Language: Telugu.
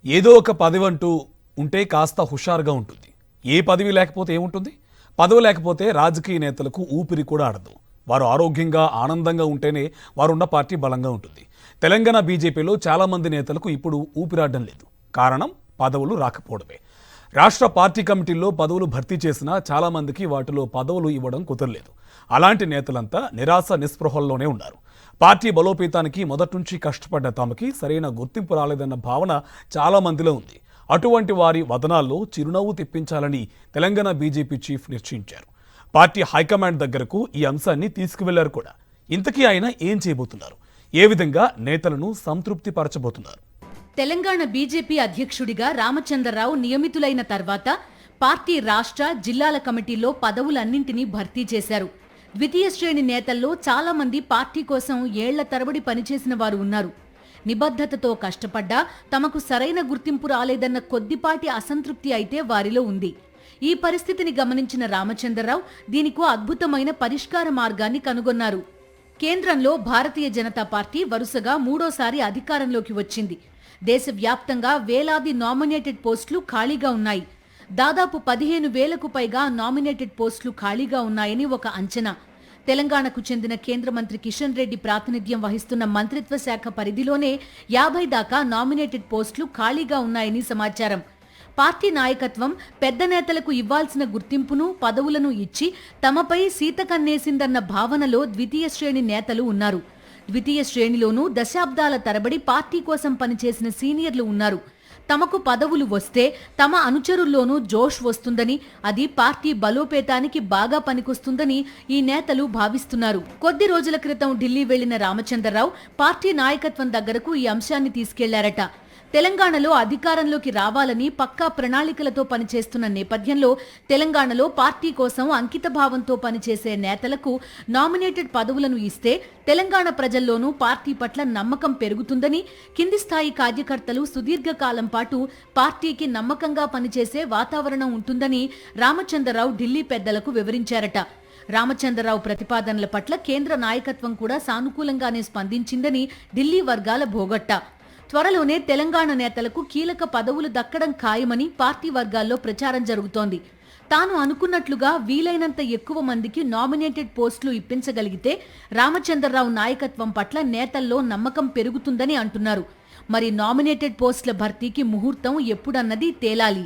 ఏదో ఒక పదవి అంటూ ఉంటే కాస్త హుషారుగా ఉంటుంది. ఏ పదవి లేకపోతే ఏముంటుంది? పదవి లేకపోతే రాజకీయ నేతలకు ఊపిరి కూడా ఆడదు. వారు ఆరోగ్యంగా ఆనందంగా ఉంటేనే వారున్న పార్టీ బలంగా ఉంటుంది. తెలంగాణ బీజేపీలో చాలామంది నేతలకు ఇప్పుడు ఊపిరాడడం లేదు. కారణం పదవులు రాకపోవడమే. రాష్ట్ర పార్టీ కమిటీల్లో పదవులు భర్తీ చేసినా చాలామందికి వాటిలో పదవులు ఇవ్వడం కుదరలేదు. అలాంటి నేతలంతా నిరాశ నిస్పృహల్లోనే ఉన్నారు. పార్టీ బలోపేతానికి మొదటి నుంచి కష్టపడ్డ తమకి సరైన గుర్తింపు రాలేదన్న భావన చాలా మందిలో ఉంది. అటువంటి వారి వదనాల్లో చిరునవ్వు తెప్పించాలని తెలంగాణ బీజేపీ చీఫ్ నిశ్చయించారు. పార్టీ హైకమాండ్ దగ్గరకు ఈ అంశాన్ని తీసుకువెళ్లారు కూడా. ఇంతకీ ఆయన ఏం చేయబోతున్నారు? ఏ విధంగా నేతలను సంతృప్తి పరచబోతున్నారు? తెలంగాణ బీజేపీ అధ్యక్షుడిగా రామచంద్రరావు నియమితులైన తర్వాత పార్టీ రాష్ట్ర, జిల్లాల కమిటీల్లో పదవులన్నింటినీ భర్తీ చేశారు. ద్వితీయ శ్రేణి నేతల్లో చాలా మంది పార్టీ కోసం ఏళ్ల తరబడి పనిచేసిన వారు ఉన్నారు. నిబద్ధతతో కష్టపడ్డా తమకు సరైన గుర్తింపు రాలేదన్న కొద్దిపాటి అసంతృప్తి అయితే వారిలో ఉంది. ఈ పరిస్థితిని గమనించిన రామచంద్రరావు దీనికో అద్భుతమైన పరిష్కార మార్గాన్ని కనుగొన్నారు. కేంద్రంలో భారతీయ జనతా పార్టీ వరుసగా మూడోసారి అధికారంలోకి వచ్చింది. దేశవ్యాప్తంగా వేలాది నామినేటెడ్ పోస్టులు ఖాళీగా ఉన్నాయి. దాదాపు 15,000కు పైగా నామినేటెడ్ పోస్టులు ఖాళీగా ఉన్నాయని ఒక అంచనా. తెలంగాణకు చెందిన కేంద్ర మంత్రి కిషన్ రెడ్డి ప్రాతినిధ్యం వహిస్తున్న మంత్రిత్వ శాఖ పరిధిలోనే 50 దాకా నామినేటెడ్ పోస్టులు ఖాళీగా ఉన్నాయని సమాచారం. పార్టీ నాయకత్వం పెద్ద నేతలకు ఇవ్వాల్సిన గుర్తింపును, పదవులను ఇచ్చి తమపై సీతకన్నేసిందన్న భావనలో ద్వితీయ శ్రేణి నేతలు ఉన్నారు. ద్వితీయ శ్రేణిలోనూ దశాబ్దాల తరబడి పార్టీ కోసం పనిచేసిన సీనియర్లు ఉన్నారు. తమకు పదవులు వస్తే తమ అనుచరుల్లోనూ జోష్ వస్తుందని, అది పార్టీ బలోపేతానికి బాగా పనికొస్తుందని ఈ నేతలు భావిస్తున్నారు. కొద్ది రోజుల క్రితం ఢిల్లీ వెళ్లిన రామచంద్రరావు పార్టీ నాయకత్వం దగ్గరకు ఈ అంశాన్ని తీసుకెళ్లారట. తెలంగాణలో అధికారంలోకి రావాలని పక్కా ప్రణాళికలతో పనిచేస్తున్న నేపథ్యంలో తెలంగాణలో పార్టీ కోసం అంకితభావంతో పనిచేసే నేతలకు నామినేటెడ్ పదవులను ఇస్తే తెలంగాణ ప్రజల్లోనూ పార్టీ పట్ల నమ్మకం పెరుగుతుందని, కింది స్థాయి కార్యకర్తలు సుదీర్ఘకాలం పాటు పార్టీకి నమ్మకంగా పనిచేసే వాతావరణం ఉంటుందని రామచంద్రరావు ఢిల్లీ పెద్దలకు వివరించారట. రామచంద్రరావు ప్రతిపాదనల పట్ల కేంద్ర నాయకత్వం కూడా సానుకూలంగానే స్పందించిందని ఢిల్లీ వర్గాల భోగట్ట. త్వరలోనే తెలంగాణ నేతలకు కీలక పదవులు దక్కడం ఖాయమని పార్టీ వర్గాల్లో ప్రచారం జరుగుతోంది. తాను అనుకున్నట్లుగా వీలైనంత ఎక్కువ మందికి నామినేటెడ్ పోస్టులు ఇప్పించగలిగితే రామచంద్రరావు నాయకత్వం పట్ల నేతల్లో నమ్మకం పెరుగుతుందని అంటున్నారు. మరి నామినేటెడ్ పోస్టుల భర్తీకి ముహూర్తం ఎప్పుడన్నది తేలాలి.